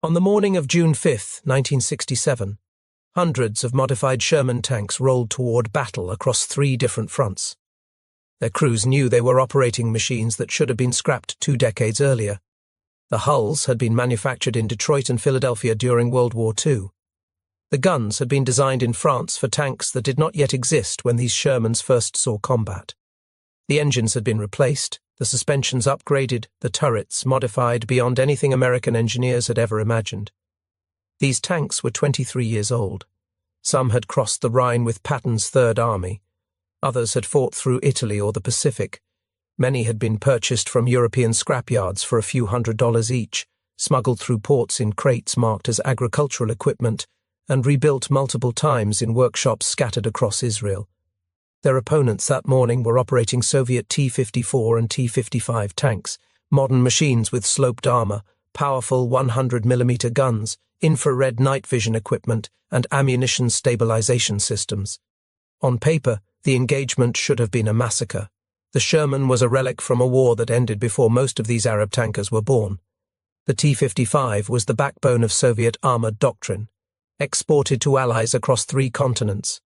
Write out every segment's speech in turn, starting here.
On the morning of June 5, 1967, hundreds of modified Sherman tanks rolled toward battle across 3 different fronts. Their crews knew they were operating machines that should have been scrapped 2 decades earlier. The hulls had been manufactured in Detroit and Philadelphia during World War II. The guns had been designed in France for tanks that did not yet exist when these Shermans first saw combat. The engines had been replaced, the suspensions upgraded, the turrets modified beyond anything American engineers had ever imagined. These tanks were 23 years old. Some had crossed the Rhine with Patton's Third Army. Others had fought through Italy or the Pacific. Many had been purchased from European scrapyards for a few $100s each, smuggled through ports in crates marked as agricultural equipment, and rebuilt multiple times in workshops scattered across Israel. Their opponents that morning were operating Soviet T-54 and T-55 tanks, modern machines with sloped armor, powerful 100mm guns, infrared night vision equipment, and ammunition stabilization systems. On paper, the engagement should have been a massacre. The Sherman was a relic from a war that ended before most of these Arab tankers were born. The T-55 was the backbone of Soviet armored doctrine, exported to allies across 3 continents.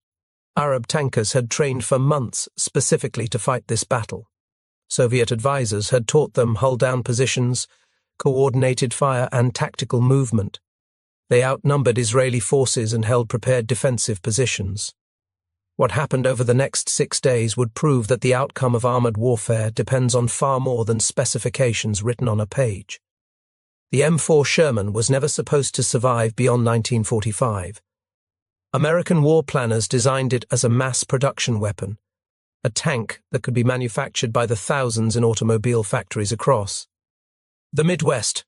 Arab tankers had trained for months specifically to fight this battle. Soviet advisors had taught them hull-down positions, coordinated fire, and tactical movement. They outnumbered Israeli forces and held prepared defensive positions. What happened over the next 6 days would prove that the outcome of armored warfare depends on far more than specifications written on a page. The M4 Sherman was never supposed to survive beyond 1945. American war planners designed it as a mass production weapon, a tank that could be manufactured by the thousands in automobile factories across the Midwest.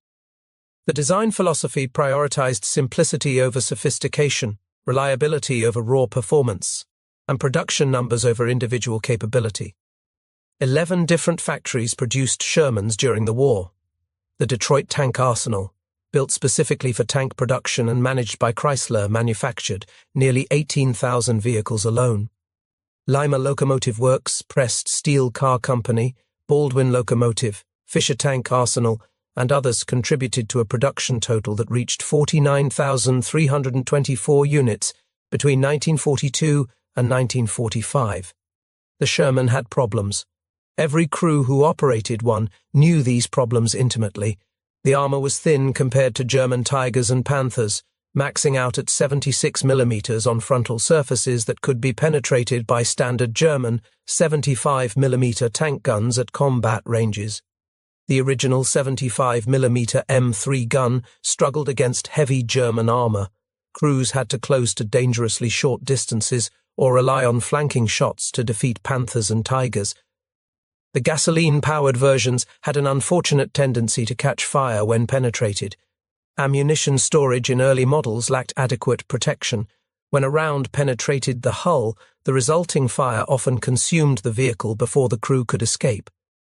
The design philosophy prioritized simplicity over sophistication, reliability over raw performance, and production numbers over individual capability. 11 different factories produced Shermans during the war. The Detroit Tank Arsenal, built specifically for tank production and managed by Chrysler, manufactured nearly 18,000 vehicles alone. Lima Locomotive Works, Pressed Steel Car Company, Baldwin Locomotive, Fisher Tank Arsenal, and others contributed to a production total that reached 49,324 units between 1942 and 1945. The Sherman had problems. Every crew who operated one knew these problems intimately. The armor was thin compared to German Tigers and Panthers, maxing out at 76mm on frontal surfaces that could be penetrated by standard German 75mm tank guns at combat ranges. The original 75mm M3 gun struggled against heavy German armor. Crews had to close to dangerously short distances or rely on flanking shots to defeat Panthers and Tigers. The gasoline-powered versions had an unfortunate tendency to catch fire when penetrated. Ammunition storage in early models lacked adequate protection. When a round penetrated the hull, the resulting fire often consumed the vehicle before the crew could escape.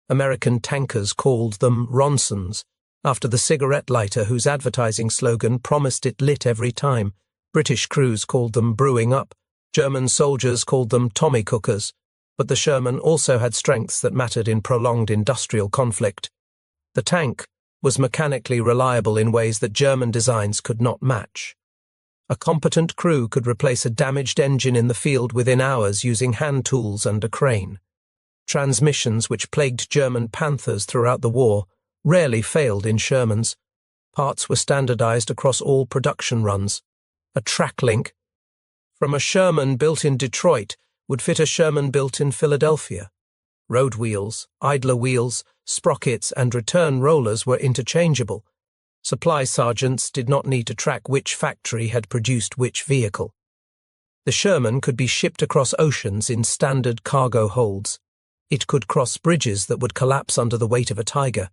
American tankers called them Ronsons, after the cigarette lighter whose advertising slogan promised it lit every time. British crews called them Brewing Up. German soldiers called them Tommy Cookers. But the Sherman also had strengths that mattered in prolonged industrial conflict. The tank was mechanically reliable in ways that German designs could not match. A competent crew could replace a damaged engine in the field within hours using hand tools and a crane. Transmissions, which plagued German Panthers throughout the war, rarely failed in Shermans. Parts were standardized across all production runs. A track link from a Sherman built in Detroit would fit a Sherman built in Philadelphia. Road wheels, idler wheels, sprockets, and return rollers were interchangeable. Supply sergeants did not need to track which factory had produced which vehicle. The Sherman could be shipped across oceans in standard cargo holds. It could cross bridges that would collapse under the weight of a Tiger.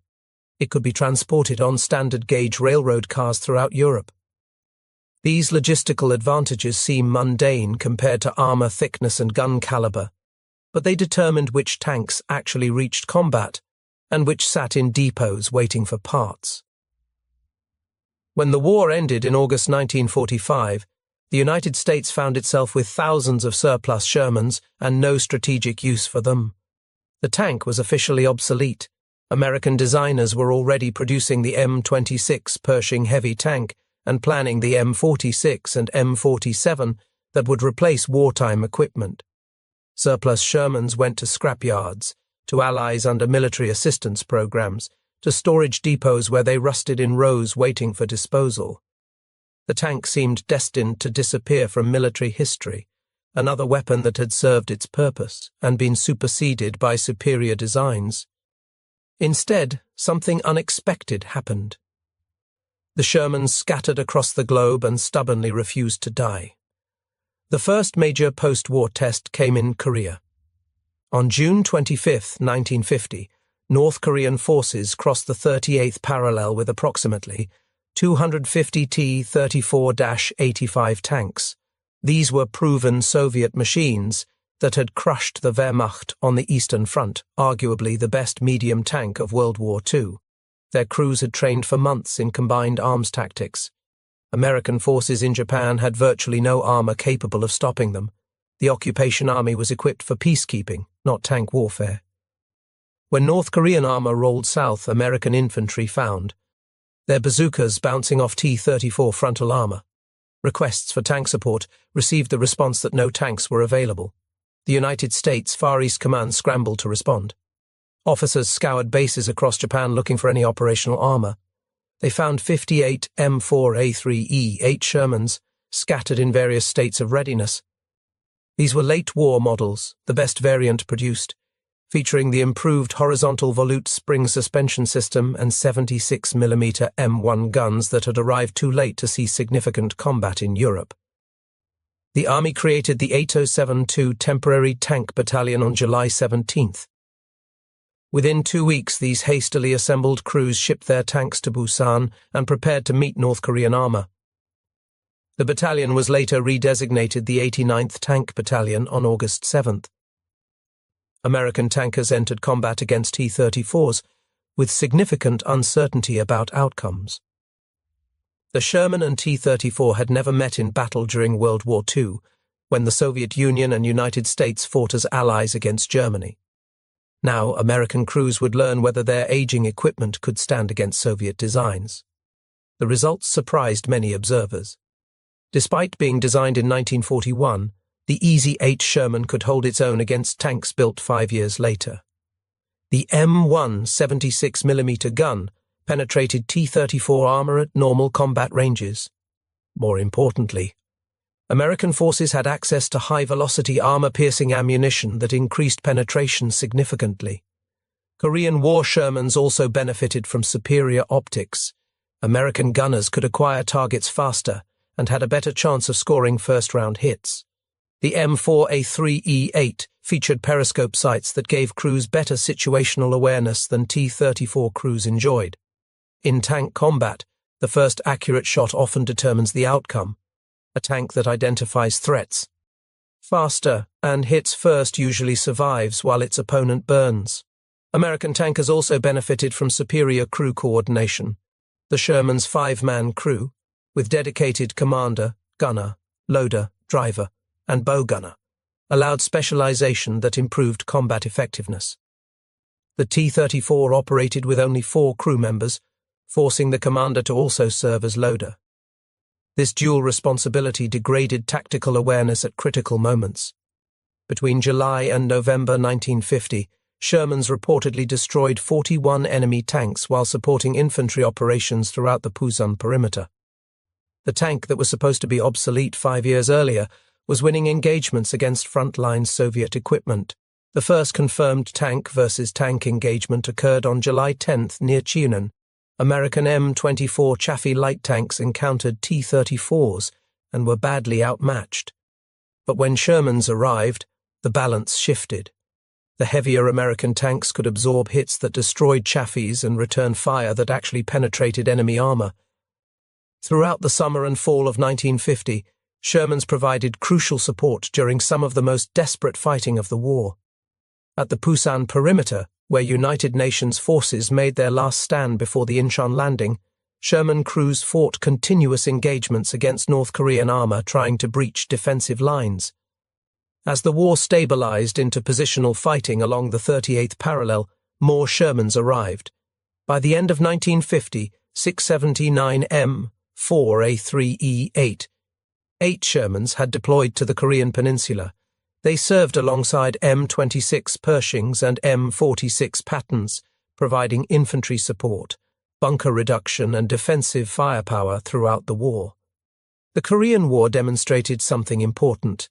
It could be transported on standard gauge railroad cars throughout Europe. These logistical advantages seem mundane compared to armor thickness and gun caliber, but they determined which tanks actually reached combat and which sat in depots waiting for parts. When the war ended in August 1945, the United States found itself with thousands of surplus Shermans and no strategic use for them. The tank was officially obsolete, American designers were already producing the M26 Pershing heavy tank and planning the M46 and M47 that would replace wartime equipment. Surplus Shermans went to scrapyards, to allies under military assistance programs, to storage depots where they rusted in rows waiting for disposal. The tank seemed destined to disappear from military history, another weapon that had served its purpose and been superseded by superior designs. Instead, something unexpected happened. The Shermans scattered across the globe and stubbornly refused to die. The first major post-war test came in Korea. On June 25, 1950, North Korean forces crossed the 38th parallel with approximately 250 T-34-85 tanks. These were proven Soviet machines that had crushed the Wehrmacht on the Eastern Front, arguably the best medium tank of World War II. Their crews had trained for months in combined arms tactics. American forces in Japan had virtually no armor capable of stopping them. The occupation army was equipped for peacekeeping, not tank warfare. When North Korean armor rolled south, American infantry found their bazookas bouncing off T-34 frontal armor. Requests for tank support received the response that no tanks were available. The United States Far East Command scrambled to respond. Officers scoured bases across Japan looking for any operational armor. They found 58 M4A3E8 Shermans scattered in various states of readiness. These were late-war models, the best variant produced, featuring the improved horizontal volute spring suspension system and 76mm M1 guns that had arrived too late to see significant combat in Europe. The Army created the 8072 Temporary Tank Battalion on July 17th. Within 2 weeks, these hastily assembled crews shipped their tanks to Busan and prepared to meet North Korean armor. The battalion was later redesignated the 89th Tank Battalion on August 7th. American tankers entered combat against T-34s with significant uncertainty about outcomes. The Sherman and T-34 had never met in battle during World War II, when the Soviet Union and United States fought as allies against Germany. Now, American crews would learn whether their aging equipment could stand against Soviet designs. The results surprised many observers. Despite being designed in 1941, the Easy-8 Sherman could hold its own against tanks built 5 years later. The M1 76mm gun penetrated T-34 armor at normal combat ranges. More importantly, American forces had access to high-velocity armor-piercing ammunition that increased penetration significantly. Korean War Shermans also benefited from superior optics. American gunners could acquire targets faster and had a better chance of scoring first-round hits. The M4A3E8 featured periscope sights that gave crews better situational awareness than T-34 crews enjoyed. In tank combat, the first accurate shot often determines the outcome. A tank that identifies threats faster and hits first usually survives while its opponent burns. American tankers also benefited from superior crew coordination. The Sherman's 5-man crew, with dedicated commander, gunner, loader, driver, and bow gunner, allowed specialization that improved combat effectiveness. The T-34 operated with only 4 crew members, forcing the commander to also serve as loader. This dual responsibility degraded tactical awareness at critical moments. Between July and November 1950, Shermans reportedly destroyed 41 enemy tanks while supporting infantry operations throughout the Pusan perimeter. The tank that was supposed to be obsolete 5 years earlier was winning engagements against frontline Soviet equipment. The first confirmed tank versus tank engagement occurred on July 10th near Cheonan. American M24 Chaffee light tanks encountered T-34s and were badly outmatched. But when Shermans arrived, the balance shifted. The heavier American tanks could absorb hits that destroyed Chaffees and return fire that actually penetrated enemy armor. Throughout the summer and fall of 1950, Shermans provided crucial support during some of the most desperate fighting of the war. At the Pusan perimeter, where United Nations forces made their last stand before the Incheon landing, Sherman crews fought continuous engagements against North Korean armor trying to breach defensive lines. As the war stabilized into positional fighting along the 38th parallel, more Shermans arrived. By the end of 1950, 679 M4A3E8, 8 Shermans had deployed to the Korean peninsula. They served alongside M26 Pershings and M46 Pattons, providing infantry support, bunker reduction and defensive firepower throughout the war. The Korean War demonstrated something important.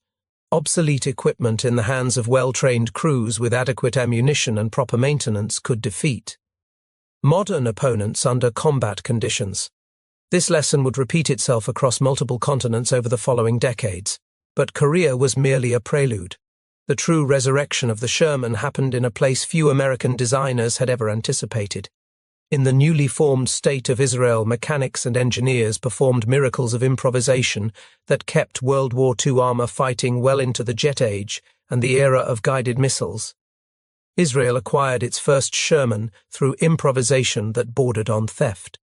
Obsolete equipment in the hands of well-trained crews with adequate ammunition and proper maintenance could defeat modern opponents under combat conditions. This lesson would repeat itself across multiple continents over the following decades, but Korea was merely a prelude. The true resurrection of the Sherman happened in a place few American designers had ever anticipated. In the newly formed state of Israel, mechanics and engineers performed miracles of improvisation that kept World War II armor fighting well into the jet age and the era of guided missiles. Israel acquired its first Sherman through improvisation that bordered on theft.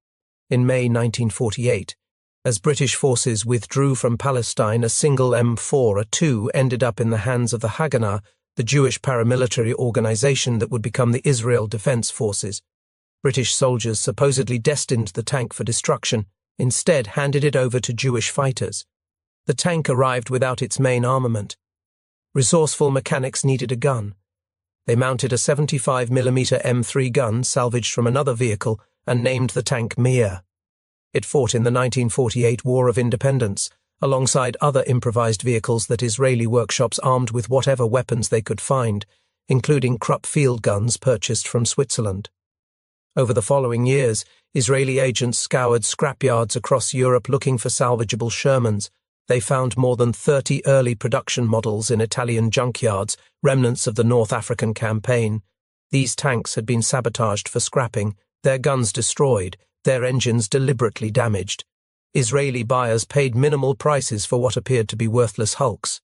In May 1948, as British forces withdrew from Palestine, a single M4A2 ended up in the hands of the Haganah, the Jewish paramilitary organization that would become the Israel Defense Forces. British soldiers, supposedly destined the tank for destruction, instead handed it over to Jewish fighters. The tank arrived without its main armament. Resourceful mechanics needed a gun. They mounted a 75mm M3 gun salvaged from another vehicle and named the tank Mir. It fought in the 1948 War of Independence, alongside other improvised vehicles that Israeli workshops armed with whatever weapons they could find, including Krupp field guns purchased from Switzerland. Over the following years, Israeli agents scoured scrapyards across Europe looking for salvageable Shermans. They found more than 30 early production models in Italian junkyards, remnants of the North African campaign. These tanks had been sabotaged for scrapping, their guns destroyed, their engines deliberately damaged. Israeli buyers paid minimal prices for what appeared to be worthless hulks.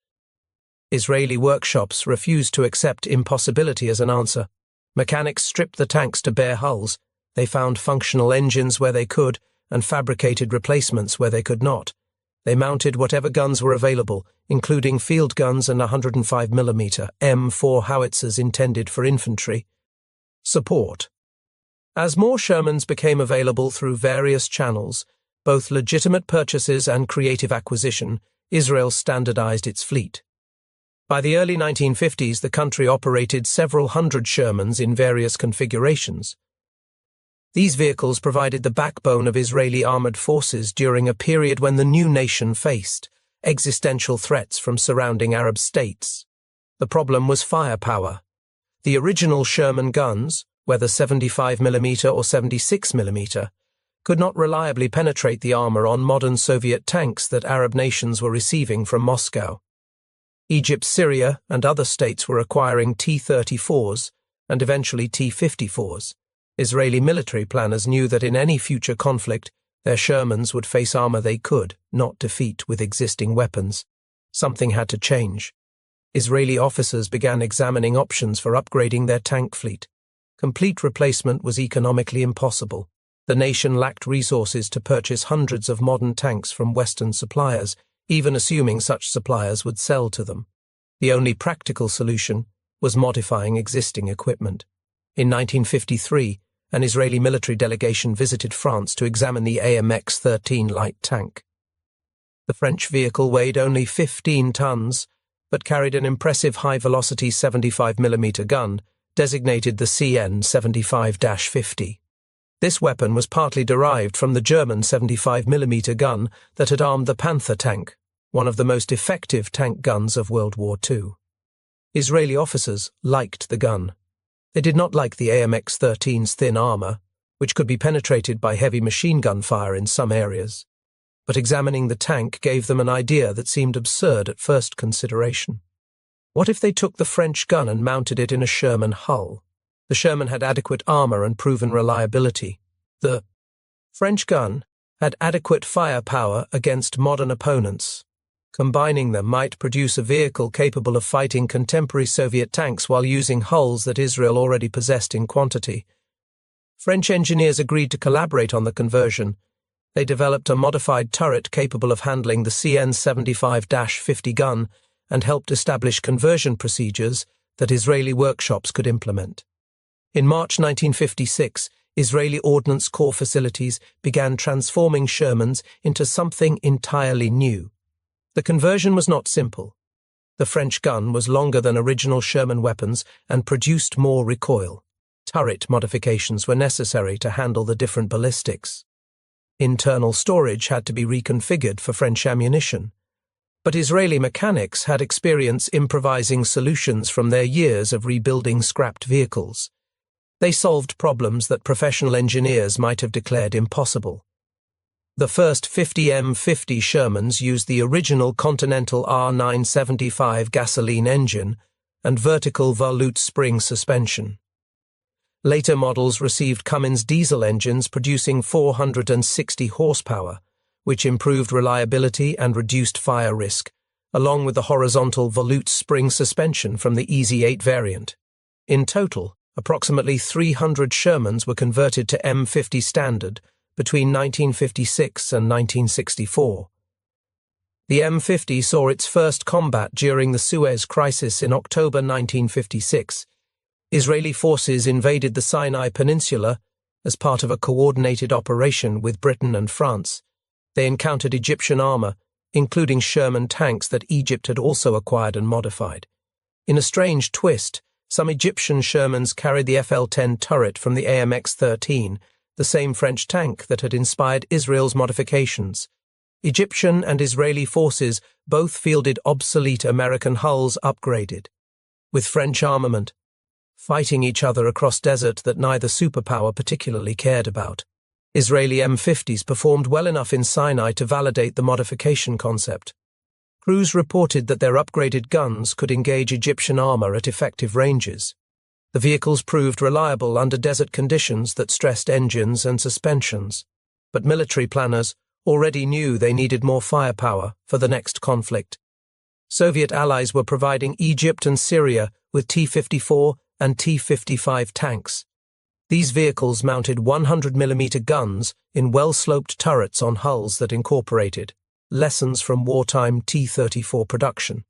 Israeli workshops refused to accept impossibility as an answer. Mechanics stripped the tanks to bare hulls. They found functional engines where they could and fabricated replacements where they could not. They mounted whatever guns were available, including field guns and 105mm M4 howitzers intended for infantry. Support. As more Shermans became available through various channels, both legitimate purchases and creative acquisition, Israel standardized its fleet. By the early 1950s, the country operated several hundred Shermans in various configurations. These vehicles provided the backbone of Israeli armored forces during a period when the new nation faced existential threats from surrounding Arab states. The problem was firepower. The original Sherman guns, whether 75mm or 76mm, could not reliably penetrate the armor on modern Soviet tanks that Arab nations were receiving from Moscow. Egypt, Syria, and other states were acquiring T-34s and eventually T-54s. Israeli military planners knew that in any future conflict, their Shermans would face armor they could not defeat with existing weapons. Something had to change. Israeli officers began examining options for upgrading their tank fleet. Complete replacement was economically impossible. The nation lacked resources to purchase hundreds of modern tanks from Western suppliers, even assuming such suppliers would sell to them. The only practical solution was modifying existing equipment. In 1953, an Israeli military delegation visited France to examine the AMX-13 light tank. The French vehicle weighed only 15 tons, but carried an impressive high-velocity 75mm gun, designated the CN-75-50. This weapon was partly derived from the German 75mm gun that had armed the Panther tank, one of the most effective tank guns of World War II. Israeli officers liked the gun. They did not like the AMX-13's thin armor, which could be penetrated by heavy machine gun fire in some areas. But examining the tank gave them an idea that seemed absurd at first consideration. What if they took the French gun and mounted it in a Sherman hull? The Sherman had adequate armor and proven reliability. The French gun had adequate firepower against modern opponents. Combining them might produce a vehicle capable of fighting contemporary Soviet tanks while using hulls that Israel already possessed in quantity. French engineers agreed to collaborate on the conversion. They developed a modified turret capable of handling the CN-75-50 gun and helped establish conversion procedures that Israeli workshops could implement. In March 1956, Israeli Ordnance Corps facilities began transforming Shermans into something entirely new. The conversion was not simple. The French gun was longer than original Sherman weapons and produced more recoil. Turret modifications were necessary to handle the different ballistics. Internal storage had to be reconfigured for French ammunition. But Israeli mechanics had experience improvising solutions from their years of rebuilding scrapped vehicles. They solved problems that professional engineers might have declared impossible. The first 50 M50 Shermans used the original Continental R975 gasoline engine and vertical volute spring suspension. Later models received Cummins diesel engines producing 460 horsepower, which improved reliability and reduced fire risk, along with the horizontal volute spring suspension from the EZ8 variant. In total, approximately 300 Shermans were converted to M50 standard between 1956 and 1964. The M50 saw its first combat during the Suez Crisis in October 1956. Israeli forces invaded the Sinai Peninsula as part of a coordinated operation with Britain and France. They encountered Egyptian armor, including Sherman tanks that Egypt had also acquired and modified. In a strange twist, some Egyptian Shermans carried the FL-10 turret from the AMX-13, the same French tank that had inspired Israel's modifications. Egyptian and Israeli forces both fielded obsolete American hulls upgraded, with French armament, fighting each other across desert that neither superpower particularly cared about. Israeli M50s performed well enough in Sinai to validate the modification concept. Crews reported that their upgraded guns could engage Egyptian armor at effective ranges. The vehicles proved reliable under desert conditions that stressed engines and suspensions. But military planners already knew they needed more firepower for the next conflict. Soviet allies were providing Egypt and Syria with T-54 and T-55 tanks. These vehicles mounted 100mm guns in well-sloped turrets on hulls that incorporated lessons from wartime T-34 production.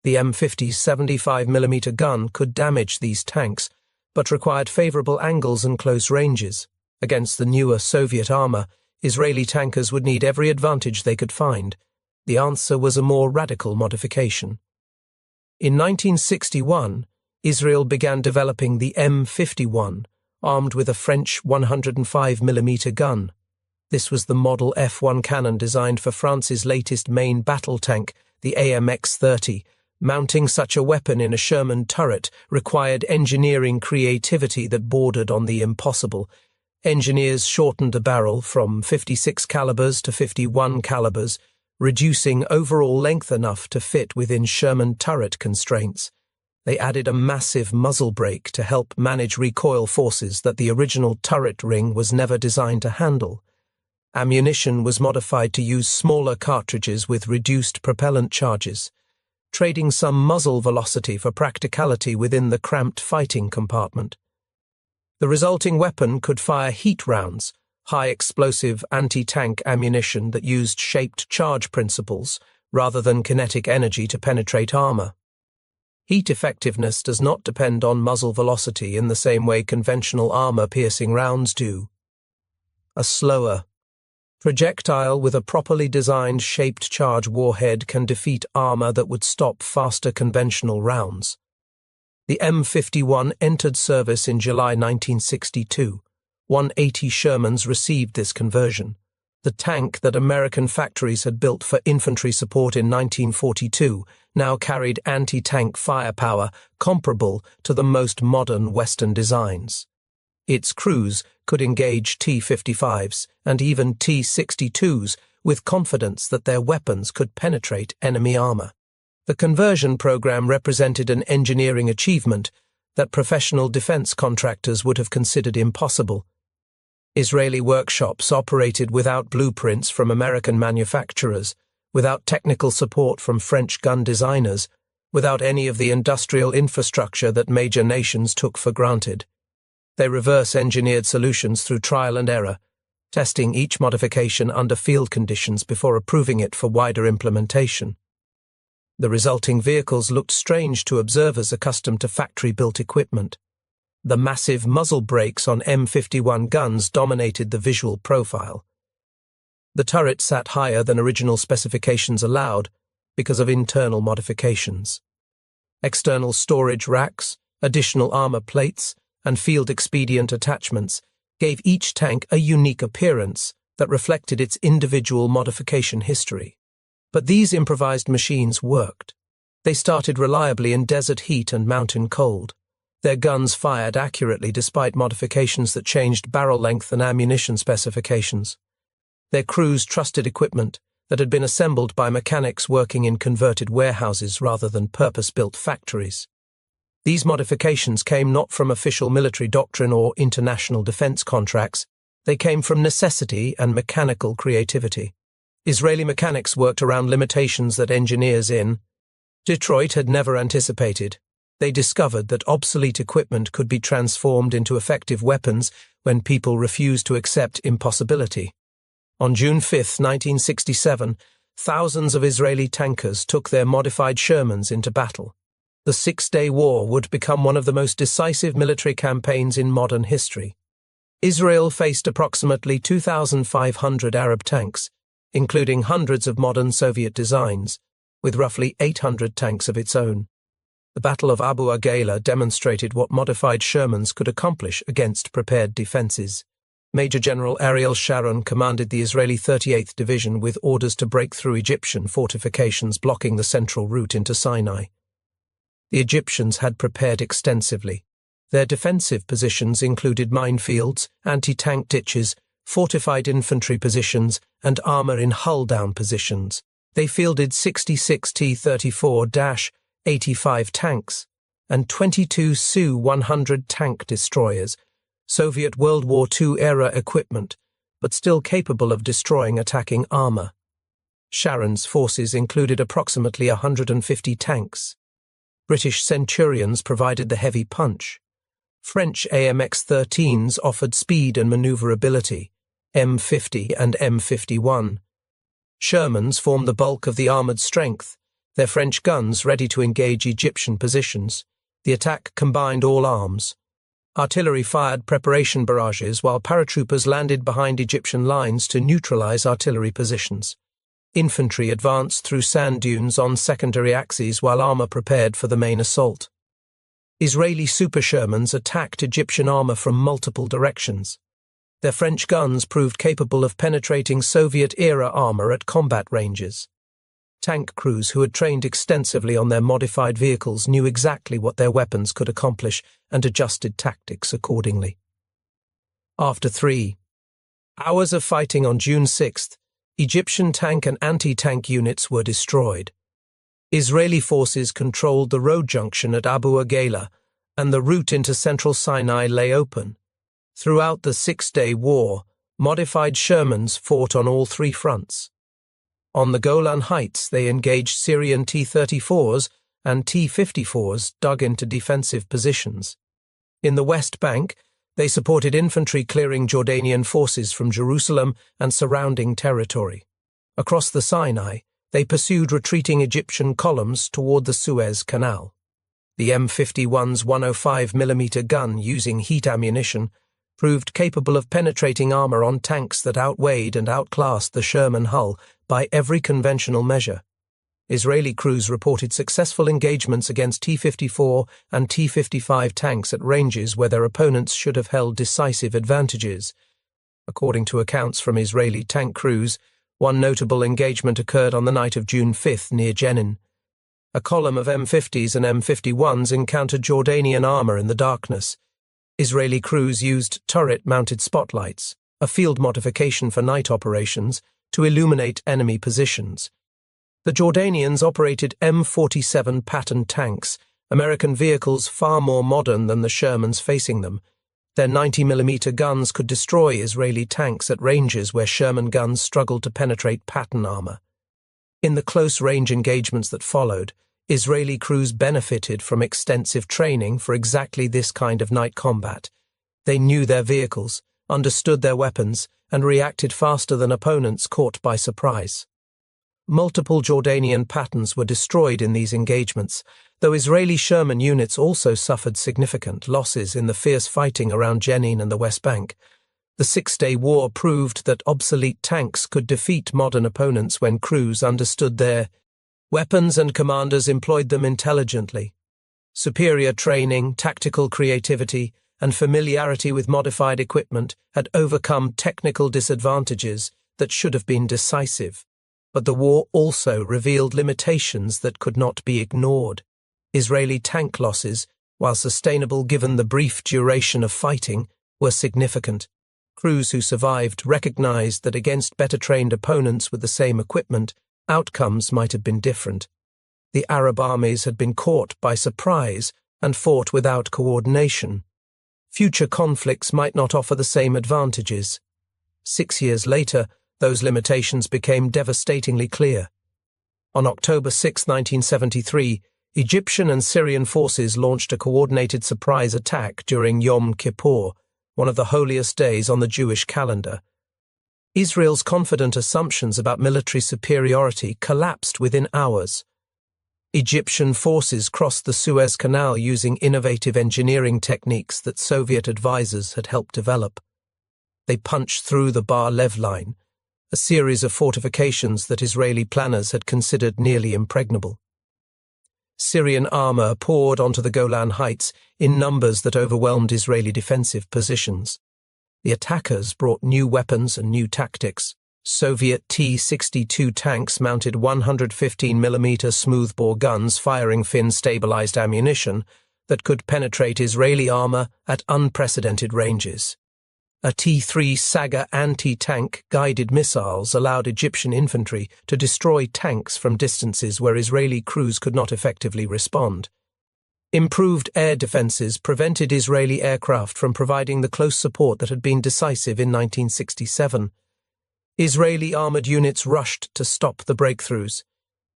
The M50's 75mm gun could damage these tanks, but required favorable angles and close ranges. Against the newer Soviet armor, Israeli tankers would need every advantage they could find. The answer was a more radical modification. In 1961, Israel began developing the M51, armed with a French 105mm gun. This was the Model F1 cannon designed for France's latest main battle tank, the AMX-30. Mounting such a weapon in a Sherman turret required engineering creativity that bordered on the impossible. Engineers shortened the barrel from 56 calibers to 51 calibers, reducing overall length enough to fit within Sherman turret constraints. They added a massive muzzle brake to help manage recoil forces that the original turret ring was never designed to handle. Ammunition was modified to use smaller cartridges with reduced propellant charges, trading some muzzle velocity for practicality within the cramped fighting compartment. The resulting weapon could fire heat rounds, high-explosive anti-tank ammunition that used shaped charge principles rather than kinetic energy to penetrate armor. Heat effectiveness does not depend on muzzle velocity in the same way conventional armor-piercing rounds do. A slower projectile with a properly designed shaped charge warhead can defeat armor that would stop faster conventional rounds. The M51 entered service in July 1962. 180 Shermans received this conversion. The tank that American factories had built for infantry support in 1942 now carried anti-tank firepower comparable to the most modern Western designs. Its crews could engage T-55s and even T-62s with confidence that their weapons could penetrate enemy armor. The conversion program represented an engineering achievement that professional defense contractors would have considered impossible. Israeli workshops operated without blueprints from American manufacturers, without technical support from French gun designers, without any of the industrial infrastructure that major nations took for granted. They reverse-engineered solutions through trial and error, testing each modification under field conditions before approving it for wider implementation. The resulting vehicles looked strange to observers accustomed to factory-built equipment. The massive muzzle brakes on M51 guns dominated the visual profile. The turret sat higher than original specifications allowed because of internal modifications. External storage racks, additional armor plates, and field-expedient attachments gave each tank a unique appearance that reflected its individual modification history. But these improvised machines worked. They started reliably in desert heat and mountain cold. Their guns fired accurately despite modifications that changed barrel length and ammunition specifications. Their crews trusted equipment that had been assembled by mechanics working in converted warehouses rather than purpose-built factories. These modifications came not from official military doctrine or international defense contracts. They came from necessity and mechanical creativity. Israeli mechanics worked around limitations that engineers in Detroit had never anticipated. They discovered that obsolete equipment could be transformed into effective weapons when people refused to accept impossibility. On June 5, 1967, thousands of Israeli tankers took their modified Shermans into battle. The Six-Day War would become one of the most decisive military campaigns in modern history. Israel faced approximately 2,500 Arab tanks, including hundreds of modern Soviet designs, with roughly 800 tanks of its own. The Battle of Abu Aghaila demonstrated what modified Shermans could accomplish against prepared defenses. Major General Ariel Sharon commanded the Israeli 38th Division with orders to break through Egyptian fortifications blocking the central route into Sinai. The Egyptians had prepared extensively. Their defensive positions included minefields, anti-tank ditches, fortified infantry positions, and armor in hull-down positions. They fielded 66 T-34-85 tanks and 22 Su-100 tank destroyers, Soviet World War II-era equipment, but still capable of destroying attacking armor. Sharon's forces included approximately 150 tanks. British Centurions provided the heavy punch. French AMX-13s offered speed and maneuverability, M50 and M51. Shermans formed the bulk of the armoured strength, their French guns ready to engage Egyptian positions. The attack combined all arms. Artillery fired preparation barrages while paratroopers landed behind Egyptian lines to neutralise artillery positions. Infantry advanced through sand dunes on secondary axes while armour prepared for the main assault. Israeli Super Shermans attacked Egyptian armour from multiple directions. Their French guns proved capable of penetrating Soviet-era armour at combat ranges. Tank crews who had trained extensively on their modified vehicles knew exactly what their weapons could accomplish and adjusted tactics accordingly. After 3 hours of fighting on June 6th, Egyptian tank and anti-tank units were destroyed. Israeli forces controlled the road junction at Abu Aghaila, and the route into central Sinai lay open. Throughout the Six-Day War, modified Shermans fought on all 3 fronts. On the Golan Heights, they engaged Syrian T-34s and T-54s dug into defensive positions. In the West Bank, they supported infantry clearing Jordanian forces from Jerusalem and surrounding territory. Across the Sinai, they pursued retreating Egyptian columns toward the Suez Canal. The M51's 105mm gun using heat ammunition proved capable of penetrating armor on tanks that outweighed and outclassed the Sherman hull by every conventional measure. Israeli crews reported successful engagements against T-54 and T-55 tanks at ranges where their opponents should have held decisive advantages. According to accounts from Israeli tank crews, one notable engagement occurred on the night of June 5th near Jenin. A column of M50s and M51s encountered Jordanian armor in the darkness. Israeli crews used turret-mounted spotlights, a field modification for night operations, to illuminate enemy positions. The Jordanians operated M47 pattern tanks, American vehicles far more modern than the Shermans facing them. Their 90mm guns could destroy Israeli tanks at ranges where Sherman guns struggled to penetrate pattern armor. In the close-range engagements that followed, Israeli crews benefited from extensive training for exactly this kind of night combat. They knew their vehicles, understood their weapons, and reacted faster than opponents caught by surprise. multiple Jordanian patterns were destroyed in these engagements, though Israeli Sherman units also suffered significant losses in the fierce fighting around Jenin and the West Bank. The Six-Day War proved that obsolete tanks could defeat modern opponents when crews understood their weapons and commanders employed them intelligently. Superior training, tactical creativity, and familiarity with modified equipment had overcome technical disadvantages that should have been decisive. But the war also revealed limitations that could not be ignored. Israeli tank losses, while sustainable given the brief duration of fighting, were significant. Crews who survived recognized that against better-trained opponents with the same equipment, outcomes might have been different. The Arab armies had been caught by surprise and fought without coordination. Future conflicts might not offer the same advantages. 6 years later, those limitations became devastatingly clear. On October 6, 1973, Egyptian and Syrian forces launched a coordinated surprise attack during Yom Kippur, one of the holiest days on the Jewish calendar. Israel's confident assumptions about military superiority collapsed within hours. Egyptian forces crossed the Suez Canal using innovative engineering techniques that Soviet advisors had helped develop. They punched through the Bar-Lev line, a series of fortifications that Israeli planners had considered nearly impregnable. Syrian armor poured onto the Golan Heights in numbers that overwhelmed Israeli defensive positions. The attackers brought new weapons and new tactics. Soviet T-62 tanks mounted 115mm smoothbore guns firing fin-stabilized ammunition that could penetrate Israeli armor at unprecedented ranges. A T-3 Saga anti-tank guided missiles allowed Egyptian infantry to destroy tanks from distances where Israeli crews could not effectively respond. Improved air defenses prevented Israeli aircraft from providing the close support that had been decisive in 1967. Israeli armored units rushed to stop the breakthroughs.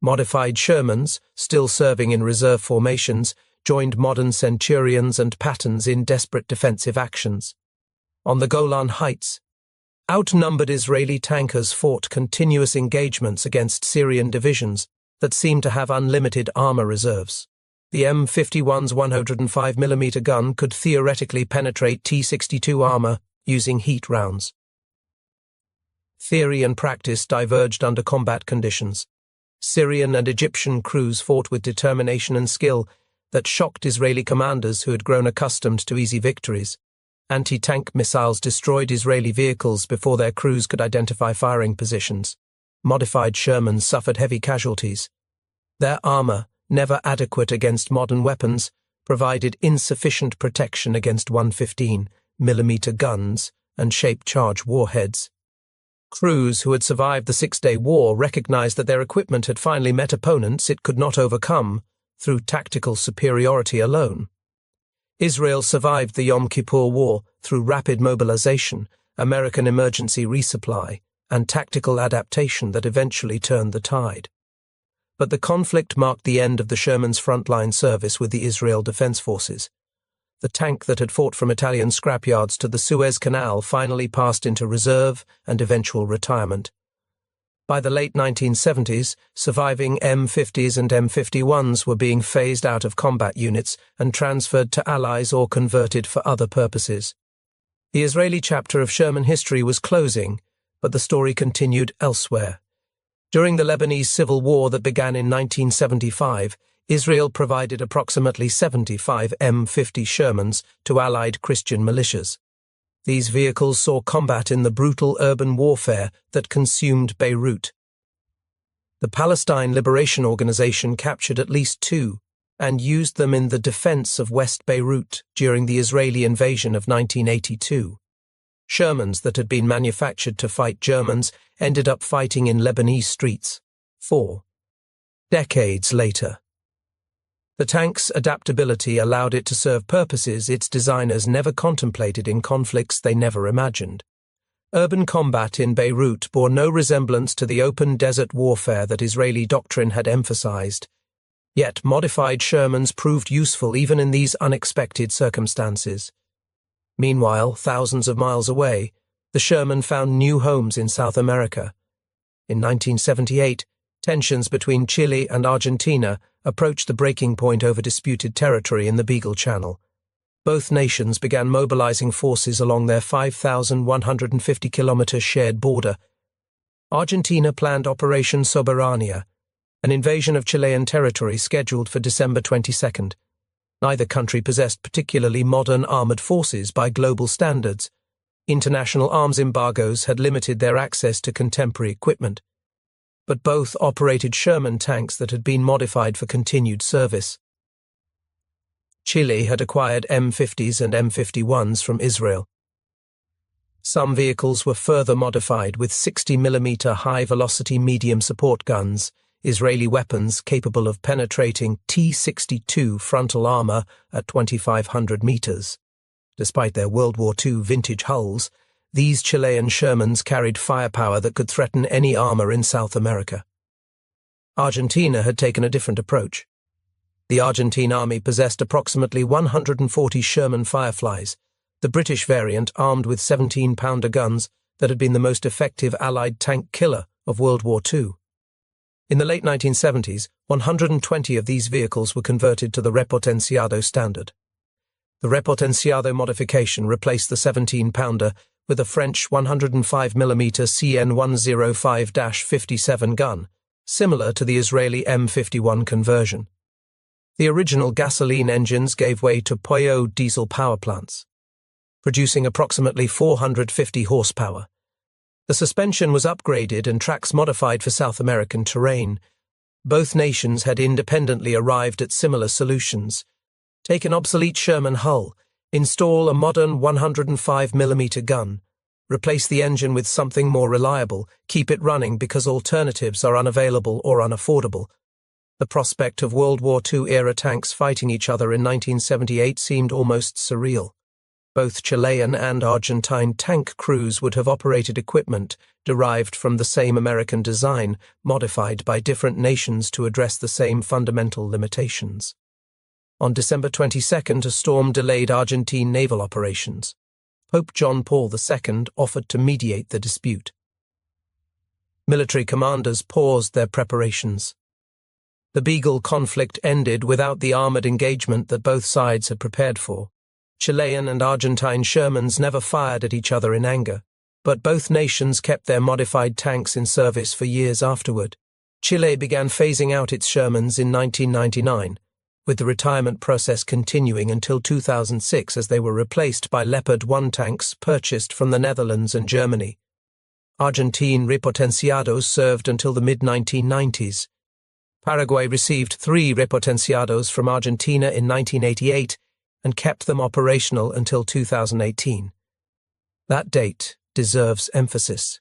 Modified Shermans, still serving in reserve formations, joined modern Centurions and Pattons in desperate defensive actions. On the Golan Heights, outnumbered Israeli tankers fought continuous engagements against Syrian divisions that seemed to have unlimited armor reserves. The M51's 105mm gun could theoretically penetrate T-62 armor using heat rounds. Theory and practice diverged under combat conditions. Syrian and Egyptian crews fought with determination and skill that shocked Israeli commanders who had grown accustomed to easy victories. Anti-tank missiles destroyed Israeli vehicles before their crews could identify firing positions. Modified Shermans suffered heavy casualties. Their armor, never adequate against modern weapons, provided insufficient protection against 115mm guns and shape-charge warheads. Crews who had survived the Six-Day War recognized that their equipment had finally met opponents it could not overcome through tactical superiority alone. Israel survived the Yom Kippur War through rapid mobilization, American emergency resupply, and tactical adaptation that eventually turned the tide. But the conflict marked the end of the Sherman's frontline service with the Israel Defense Forces. The tank that had fought from Italian scrapyards to the Suez Canal finally passed into reserve and eventual retirement. By the late 1970s, surviving M50s and M51s were being phased out of combat units and transferred to allies or converted for other purposes. The Israeli chapter of Sherman history was closing, but the story continued elsewhere. During the Lebanese Civil War that began in 1975, Israel provided approximately 75 M50 Shermans to Allied Christian militias. These vehicles saw combat in the brutal urban warfare that consumed Beirut. The Palestine Liberation Organization captured at least 2 and used them in the defense of West Beirut during the Israeli invasion of 1982. Shermans that had been manufactured to fight Germans ended up fighting in Lebanese streets. 4 decades later. The tank's adaptability allowed it to serve purposes its designers never contemplated in conflicts they never imagined. Urban combat in Beirut bore no resemblance to the open desert warfare that Israeli doctrine had emphasized. Yet modified Shermans proved useful even in these unexpected circumstances. Meanwhile, thousands of miles away, the Sherman found new homes in South America. In 1978, Tensions between Chile and Argentina approached the breaking point over disputed territory in the Beagle Channel. Both nations began mobilizing forces along their 5,150-kilometer shared border. Argentina planned Operation Soberania, an invasion of Chilean territory scheduled for December 22. Neither country possessed particularly modern armored forces by global standards. International arms embargoes had limited their access to contemporary equipment, but both operated Sherman tanks that had been modified for continued service. Chile had acquired M50s and M51s from Israel. Some vehicles were further modified with 60mm high-velocity medium support guns, Israeli weapons capable of penetrating T-62 frontal armor at 2,500 meters. Despite their World War II vintage hulls, these Chilean Shermans carried firepower that could threaten any armor in South America. Argentina had taken a different approach. The Argentine army possessed approximately 140 Sherman Fireflies, the British variant armed with 17-pounder guns that had been the most effective Allied tank killer of World War II. In the late 1970s, 120 of these vehicles were converted to the Repotenciado standard. The Repotenciado modification replaced the 17-pounder with a French 105mm CN-105-57 gun, similar to the Israeli M51 conversion. The original gasoline engines gave way to Peugeot diesel power plants, producing approximately 450 horsepower. The suspension was upgraded and tracks modified for South American terrain. Both nations had independently arrived at similar solutions. Take an obsolete Sherman hull, install a modern 105mm gun, replace the engine with something more reliable, keep it running because alternatives are unavailable or unaffordable. The prospect of World War II-era tanks fighting each other in 1978 seemed almost surreal. Both Chilean and Argentine tank crews would have operated equipment derived from the same American design, modified by different nations to address the same fundamental limitations. On December 22, a storm delayed Argentine naval operations. Pope John Paul II offered to mediate the dispute. Military commanders paused their preparations. The Beagle conflict ended without the armored engagement that both sides had prepared for. Chilean and Argentine Shermans never fired at each other in anger, but both nations kept their modified tanks in service for years afterward. Chile began phasing out its Shermans in 1999, with the retirement process continuing until 2006 as they were replaced by Leopard 1 tanks purchased from the Netherlands and Germany. Argentine Repotenciados served until the mid-1990s. Paraguay received 3 Repotenciados from Argentina in 1988 and kept them operational until 2018. That date deserves emphasis.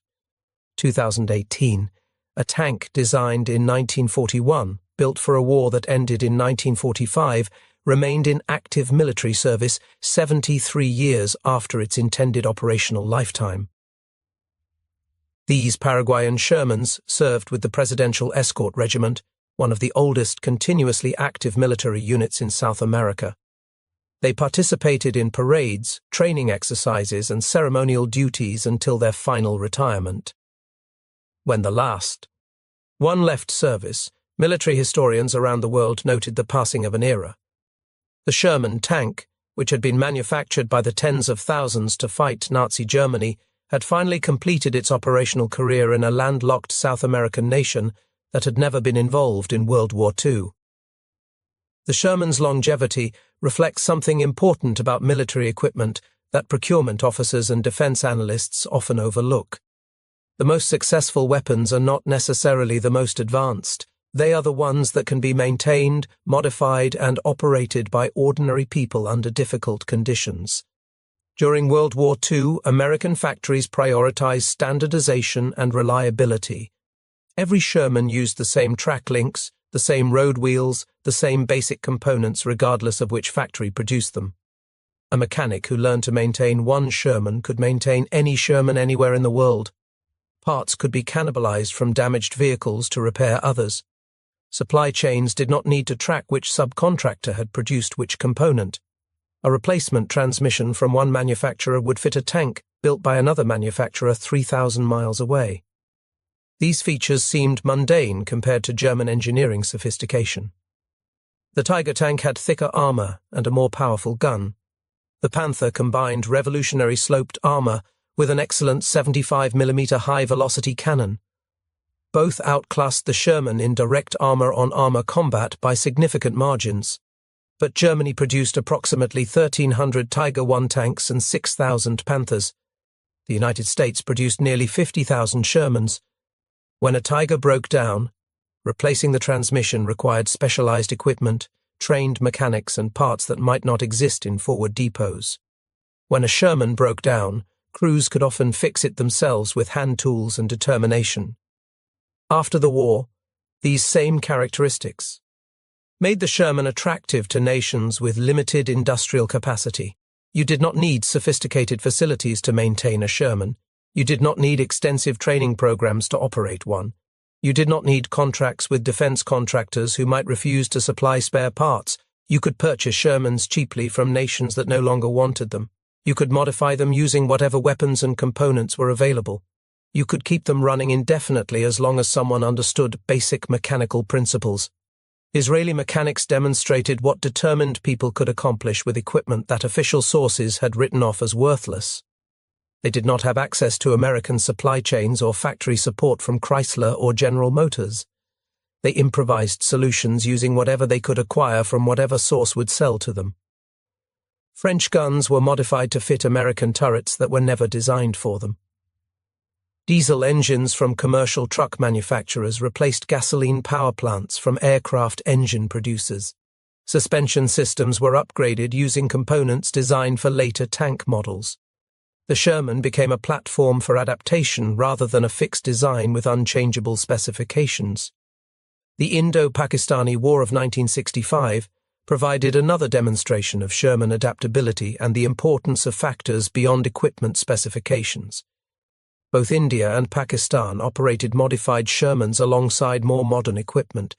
2018, a tank designed in 1941, built for a war that ended in 1945, remained in active military service 73 years after its intended operational lifetime. These Paraguayan Shermans served with the Presidential Escort Regiment, one of the oldest continuously active military units in South America. They participated in parades, training exercises, and ceremonial duties until their final retirement. When the last one left service, military historians around the world noted the passing of an era. The Sherman Tank, which had been manufactured by the tens of thousands to fight Nazi Germany, had finally completed its operational career in a landlocked South American nation that had never been involved in World War II. The Sherman's longevity reflects something important about military equipment that procurement officers and defense analysts often overlook. The most successful weapons are not necessarily the most advanced. They are the ones that can be maintained, modified, and operated by ordinary people under difficult conditions. During World War II, American factories prioritized standardization and reliability. Every Sherman used the same track links, the same road wheels, the same basic components regardless of which factory produced them. A mechanic who learned to maintain one Sherman could maintain any Sherman anywhere in the world. Parts could be cannibalized from damaged vehicles to repair others. Supply chains did not need to track which subcontractor had produced which component. A replacement transmission from one manufacturer would fit a tank built by another manufacturer 3,000 miles away. These features seemed mundane compared to German engineering sophistication. The Tiger tank had thicker armor and a more powerful gun. The Panther combined revolutionary sloped armor with an excellent 75mm high-velocity cannon. Both outclassed the Sherman in direct armor-on-armor combat by significant margins. But Germany produced approximately 1,300 Tiger I tanks and 6,000 Panthers. The United States produced nearly 50,000 Shermans. When a Tiger broke down, replacing the transmission required specialized equipment, trained mechanics, and parts that might not exist in forward depots. When a Sherman broke down, crews could often fix it themselves with hand tools and determination. After the war, these same characteristics made the Sherman attractive to nations with limited industrial capacity. You did not need sophisticated facilities to maintain a Sherman. You did not need extensive training programs to operate one. You did not need contracts with defense contractors who might refuse to supply spare parts. You could purchase Shermans cheaply from nations that no longer wanted them. You could modify them using whatever weapons and components were available. You could keep them running indefinitely as long as someone understood basic mechanical principles. Israeli mechanics demonstrated what determined people could accomplish with equipment that official sources had written off as worthless. They did not have access to American supply chains or factory support from Chrysler or General Motors. They improvised solutions using whatever they could acquire from whatever source would sell to them. French guns were modified to fit American turrets that were never designed for them. Diesel engines from commercial truck manufacturers replaced gasoline power plants from aircraft engine producers. Suspension systems were upgraded using components designed for later tank models. The Sherman became a platform for adaptation rather than a fixed design with unchangeable specifications. The Indo-Pakistani War of 1965 provided another demonstration of Sherman adaptability and the importance of factors beyond equipment specifications. Both India and Pakistan operated modified Shermans alongside more modern equipment.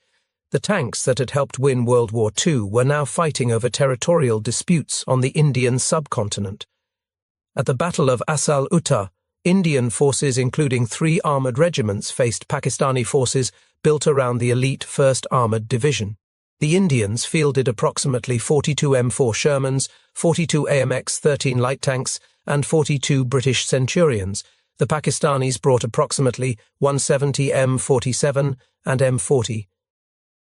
The tanks that had helped win World War II were now fighting over territorial disputes on the Indian subcontinent. At the Battle of Asal Uttar, Indian forces including 3 armoured regiments faced Pakistani forces built around the elite 1st Armoured Division. The Indians fielded approximately 42 M4 Shermans, 42 AMX-13 light tanks, and 42 British Centurions. The Pakistanis brought approximately 170 M47 and M40.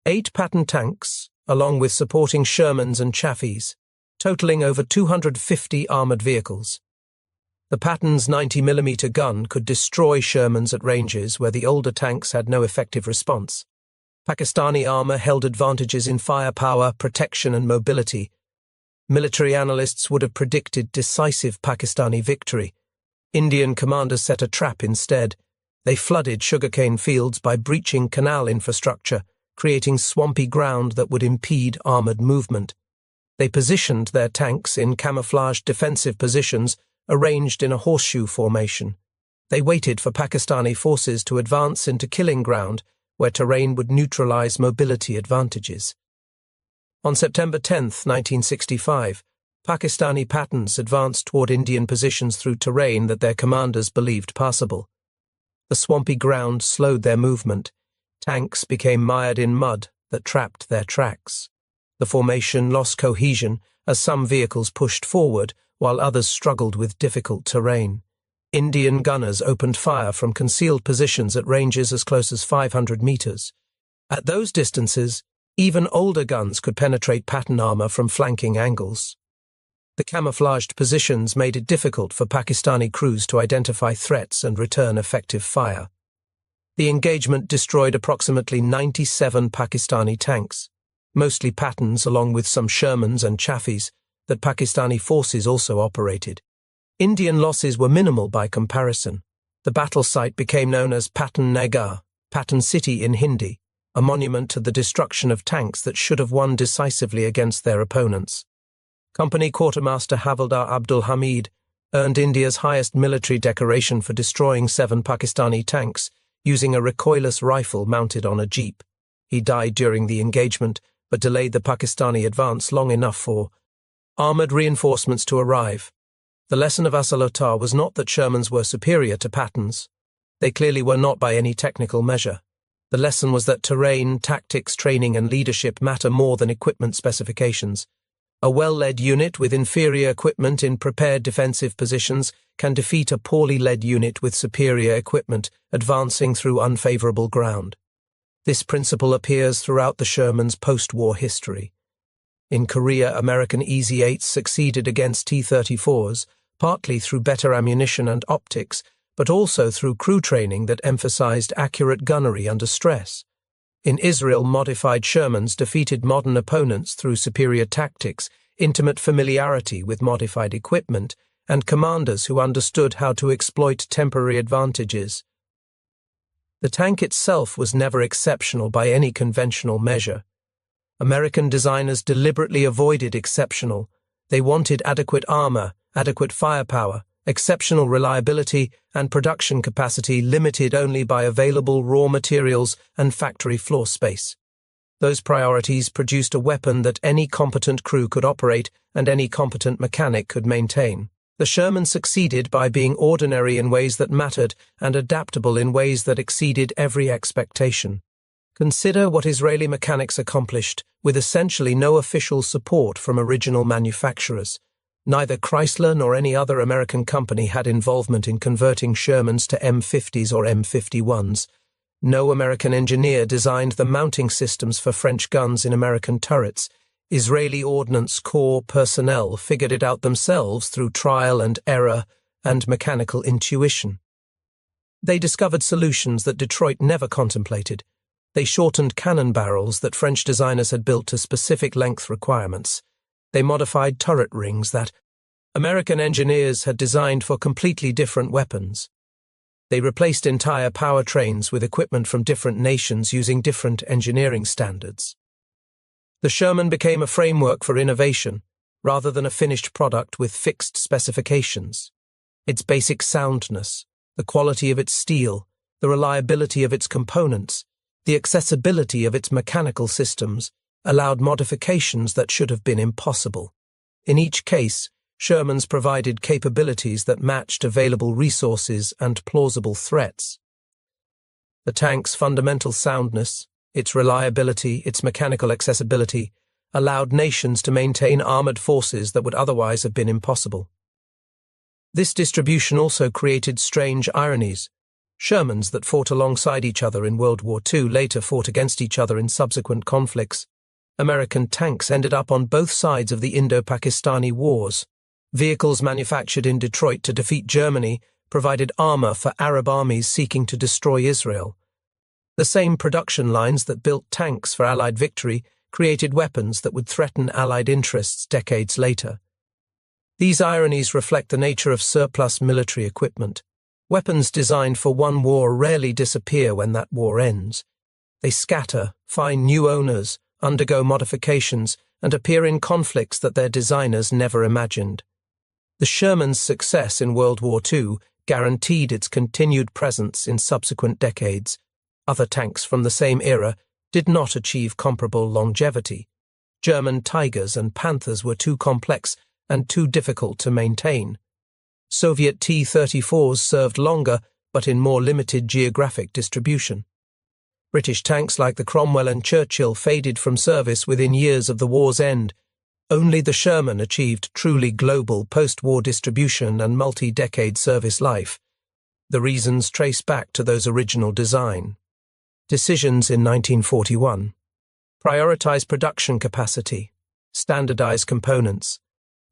8 Patton tanks, along with supporting Shermans and Chaffees, totaling over 250 armoured vehicles. The Patton's 90mm gun could destroy Shermans at ranges where the older tanks had no effective response. Pakistani armour held advantages in firepower, protection and mobility. Military analysts would have predicted decisive Pakistani victory. Indian commanders set a trap instead. They flooded sugarcane fields by breaching canal infrastructure, creating swampy ground that would impede armoured movement. They positioned their tanks in camouflaged defensive positions arranged in a horseshoe formation. They waited for Pakistani forces to advance into killing ground where terrain would neutralize mobility advantages. On September 10, 1965, Pakistani Pattons advanced toward Indian positions through terrain that their commanders believed passable. The swampy ground slowed their movement. Tanks became mired in mud that trapped their tracks. The formation lost cohesion as some vehicles pushed forward while others struggled with difficult terrain. Indian gunners opened fire from concealed positions at ranges as close as 500 meters. At those distances, even older guns could penetrate Patton armor from flanking angles. The camouflaged positions made it difficult for Pakistani crews to identify threats and return effective fire. The engagement destroyed approximately 97 Pakistani tanks, mostly Pattons along with some Shermans and Chaffees that Pakistani forces also operated. Indian losses were minimal by comparison. The battle site became known as Patton Nagar, Patton City in Hindi, a monument to the destruction of tanks that should have won decisively against their opponents. Company Quartermaster Havildar Abdul Hamid earned India's highest military decoration for destroying 7 Pakistani tanks using a recoilless rifle mounted on a jeep. He died during the engagement, but delayed the Pakistani advance long enough for armoured reinforcements to arrive. The lesson of Asal Uttar was not that Shermans were superior to Pattons, They clearly were not by any technical measure. The lesson was that terrain, tactics, training, and leadership matter more than equipment specifications. A well-led unit with inferior equipment in prepared defensive positions can defeat a poorly led unit with superior equipment, advancing through unfavorable ground. This principle appears throughout the Sherman's post-war history. In Korea, American EZ-8s succeeded against T-34s, partly through better ammunition and optics, but also through crew training that emphasized accurate gunnery under stress. In Israel, modified Shermans defeated modern opponents through superior tactics, intimate familiarity with modified equipment, and commanders who understood how to exploit temporary advantages. The tank itself was never exceptional by any conventional measure. American designers deliberately avoided exceptional. They wanted adequate armor, adequate firepower, exceptional reliability, and production capacity limited only by available raw materials and factory floor space. Those priorities produced a weapon that any competent crew could operate and any competent mechanic could maintain. The Sherman succeeded by being ordinary in ways that mattered and adaptable in ways that exceeded every expectation. Consider what Israeli mechanics accomplished with essentially no official support from original manufacturers. Neither Chrysler nor any other American company had involvement in converting Shermans to M50s or M51s. No American engineer designed the mounting systems for French guns in American turrets. Israeli Ordnance Corps personnel figured it out themselves through trial and error and mechanical intuition. They discovered solutions that Detroit never contemplated. They shortened cannon barrels that French designers had built to specific length requirements. They modified turret rings that American engineers had designed for completely different weapons. They replaced entire powertrains with equipment from different nations using different engineering standards. The Sherman became a framework for innovation, rather than a finished product with fixed specifications. Its basic soundness, the quality of its steel, the reliability of its components, the accessibility of its mechanical systems, allowed modifications that should have been impossible. In each case, Shermans provided capabilities that matched available resources and plausible threats. The tank's fundamental soundness, its reliability, its mechanical accessibility, allowed nations to maintain armored forces that would otherwise have been impossible. This distribution also created strange ironies. Shermans that fought alongside each other in World War II later fought against each other in subsequent conflicts. American tanks ended up on both sides of the Indo-Pakistani wars. Vehicles manufactured in Detroit to defeat Germany provided armor for Arab armies seeking to destroy Israel. The same production lines that built tanks for Allied victory created weapons that would threaten Allied interests decades later. These ironies reflect the nature of surplus military equipment. Weapons designed for one war rarely disappear when that war ends. They scatter, find new owners, undergo modifications, and appear in conflicts that their designers never imagined. The Sherman's success in World War II guaranteed its continued presence in subsequent decades. Other tanks from the same era did not achieve comparable longevity. German Tigers and Panthers were too complex and too difficult to maintain. Soviet T-34s served longer, but in more limited geographic distribution. British tanks like the Cromwell and Churchill faded from service within years of the war's end. Only the Sherman achieved truly global post-war distribution and multi-decade service life. The reasons trace back to those original design. Decisions in 1941. Prioritize production capacity. Standardize components.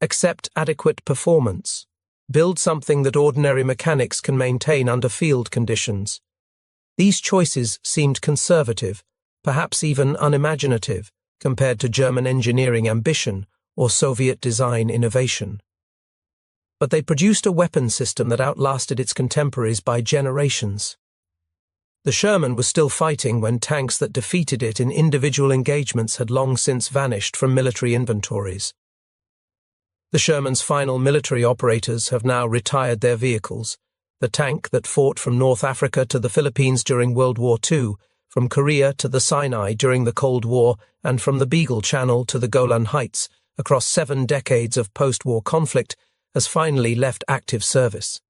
Accept adequate performance. Build something that ordinary mechanics can maintain under field conditions. These choices seemed conservative, perhaps even unimaginative, compared to German engineering ambition or Soviet design innovation. But they produced a weapon system that outlasted its contemporaries by generations. The Sherman was still fighting when tanks that defeated it in individual engagements had long since vanished from military inventories. The Sherman's final military operators have now retired their vehicles. The tank that fought from North Africa to the Philippines during World War II, from Korea to the Sinai during the Cold War, and from the Beagle Channel to the Golan Heights, across 7 decades of post-war conflict, has finally left active service.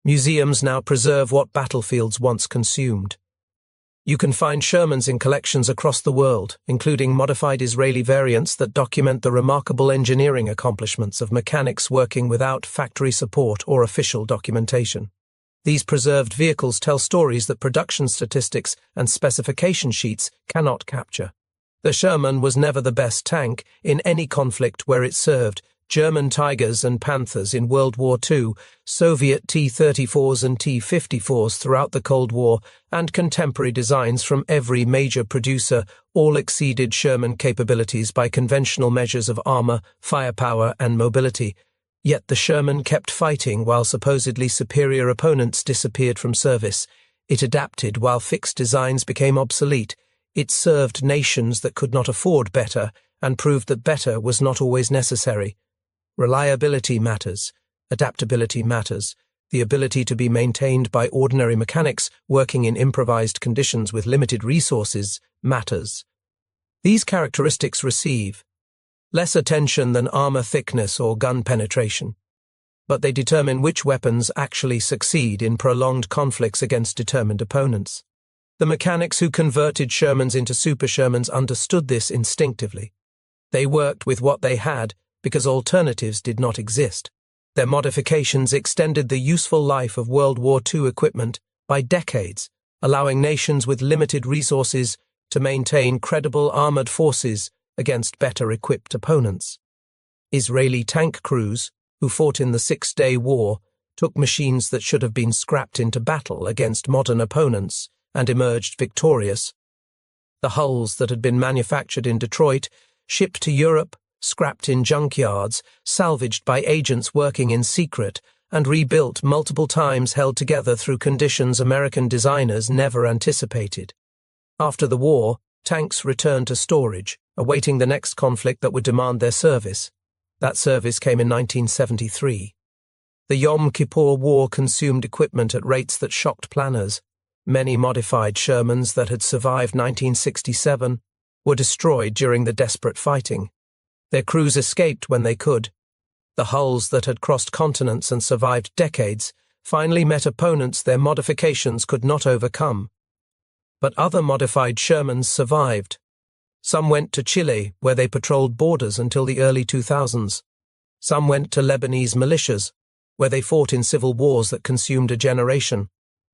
Museums now preserve what battlefields once consumed. You can find Shermans in collections across the world, including modified Israeli variants that document the remarkable engineering accomplishments of mechanics working without factory support or official documentation. These preserved vehicles tell stories that production statistics and specification sheets cannot capture. The Sherman was never the best tank in any conflict where it served. German Tigers and Panthers in World War II, Soviet T-34s and T-54s throughout the Cold War, and contemporary designs from every major producer all exceeded Sherman capabilities by conventional measures of armor, firepower, and mobility. Yet the Sherman kept fighting while supposedly superior opponents disappeared from service. It adapted while fixed designs became obsolete. It served nations that could not afford better and proved that better was not always necessary. Reliability matters, adaptability matters, the ability to be maintained by ordinary mechanics working in improvised conditions with limited resources matters. These characteristics receive less attention than armor thickness or gun penetration, but they determine which weapons actually succeed in prolonged conflicts against determined opponents. The mechanics who converted Shermans into Super Shermans understood this instinctively. They worked with what they had because alternatives did not exist. Their modifications extended the useful life of World War II equipment by decades, allowing nations with limited resources to maintain credible armored forces against better-equipped opponents. Israeli tank crews, who fought in the Six-Day War, took machines that should have been scrapped into battle against modern opponents and emerged victorious. The hulls that had been manufactured in Detroit, shipped to Europe, scrapped in junkyards, salvaged by agents working in secret, and rebuilt multiple times held together through conditions American designers never anticipated. After the war, tanks returned to storage, awaiting the next conflict that would demand their service. That service came in 1973. The Yom Kippur War consumed equipment at rates that shocked planners. Many modified Shermans that had survived 1967 were destroyed during the desperate fighting. Their crews escaped when they could. The hulls that had crossed continents and survived decades finally met opponents their modifications could not overcome. But other modified Shermans survived. Some went to Chile, where they patrolled borders until the early 2000s. Some went to Lebanese militias, where they fought in civil wars that consumed a generation.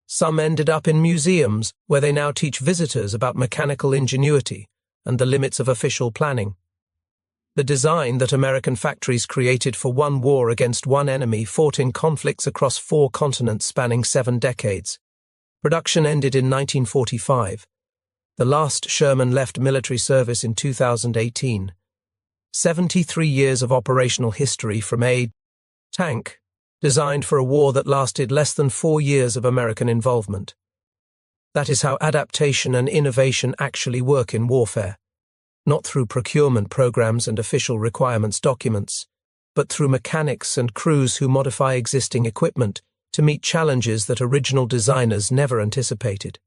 Some ended up in museums, where they now teach visitors about mechanical ingenuity and the limits of official planning. The design that American factories created for one war against one enemy fought in conflicts across 4 continents spanning 7 decades. Production ended in 1945. The last Sherman left military service in 2018. 73 years of operational history from a tank designed for a war that lasted less than 4 years of American involvement. That is how adaptation and innovation actually work in warfare. Not through procurement programs and official requirements documents, but through mechanics and crews who modify existing equipment to meet challenges that original designers never anticipated.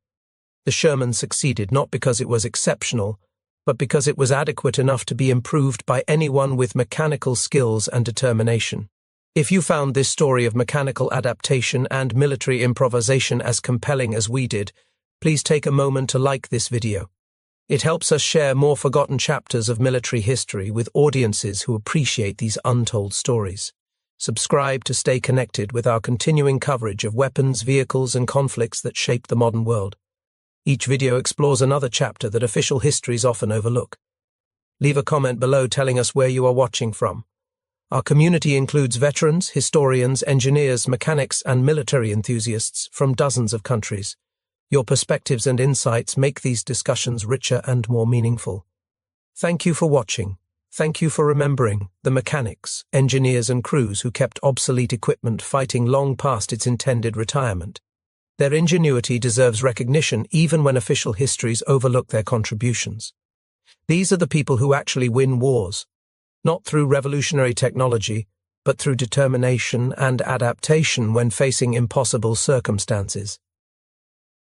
The Sherman succeeded not because it was exceptional, but because it was adequate enough to be improved by anyone with mechanical skills and determination. If you found this story of mechanical adaptation and military improvisation as compelling as we did, please take a moment to like this video. It helps us share more forgotten chapters of military history with audiences who appreciate these untold stories. Subscribe to stay connected with our continuing coverage of weapons, vehicles, and conflicts that shape the modern world. Each video explores another chapter that official histories often overlook. Leave a comment below telling us where you are watching from. Our community includes veterans, historians, engineers, mechanics, and military enthusiasts from dozens of countries. Your perspectives and insights make these discussions richer and more meaningful. Thank you for watching. Thank you for remembering the mechanics, engineers, and crews who kept obsolete equipment fighting long past its intended retirement. Their ingenuity deserves recognition even when official histories overlook their contributions. These are the people who actually win wars, not through revolutionary technology, but through determination and adaptation when facing impossible circumstances.